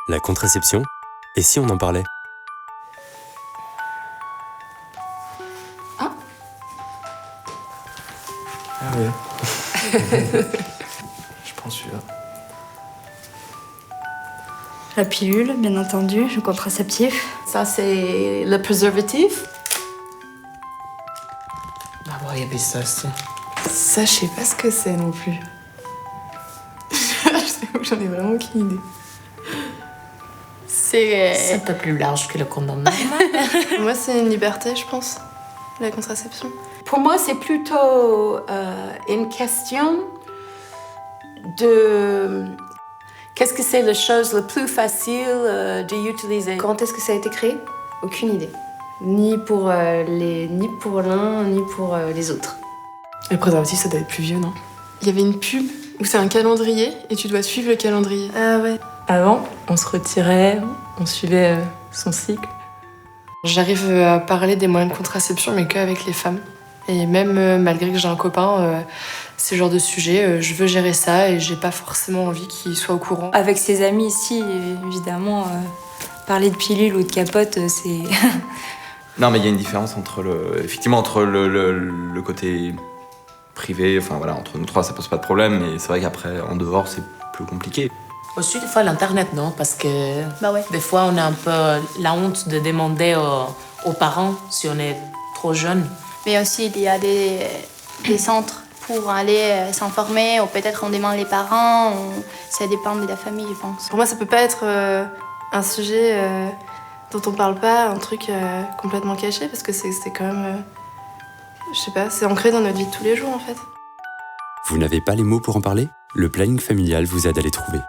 La contraception? Et si on en parlait? Ah oui. Je prends celui-là. La pilule, bien entendu, le contraceptif. Ça, c'est le préservatif. Ah bon, il y avait ça aussi. Ça, je sais pas ce que c'est non plus. J'en ai vraiment aucune idée. C'est un peu plus large que le condom normal. Moi, c'est une liberté, je pense, la contraception. Pour moi, c'est plutôt une question de qu'est-ce que c'est la chose la plus facile d'utiliser. Quand est-ce que ça a été créé? Aucune idée. Ni pour l'un, ni pour les autres. Le préservatif, ça doit être plus vieux, non? Il y avait une pub où c'est un calendrier et tu dois suivre le calendrier. Ah ouais. Avant, on se retirait, on suivait son cycle. J'arrive à parler des moyens de contraception, mais qu'avec les femmes. Et même malgré que j'ai un copain, c'est le genre de sujet, je veux gérer ça et j'ai pas forcément envie qu'il soit au courant. Avec ses amis ici, évidemment, parler de pilule ou de capote, c'est... Non, mais il y a une différence entre le côté privé, enfin voilà, entre nous trois ça pose pas de problème, mais c'est vrai qu'après en dehors c'est plus compliqué. Aussi, des fois, l'internet, non? Parce que Bah ouais. des fois, on a un peu la honte de demander aux parents si on est trop jeune. Mais aussi, il y a des centres pour aller s'informer, ou peut-être on demande les parents, ça dépend de la famille, je pense. Pour moi, ça peut pas être un sujet dont on parle pas, un truc complètement caché, parce que c'est quand même... je sais pas, c'est ancré dans notre vie de tous les jours, en fait. Vous n'avez pas les mots pour en parler? Le planning familial vous aide à les trouver.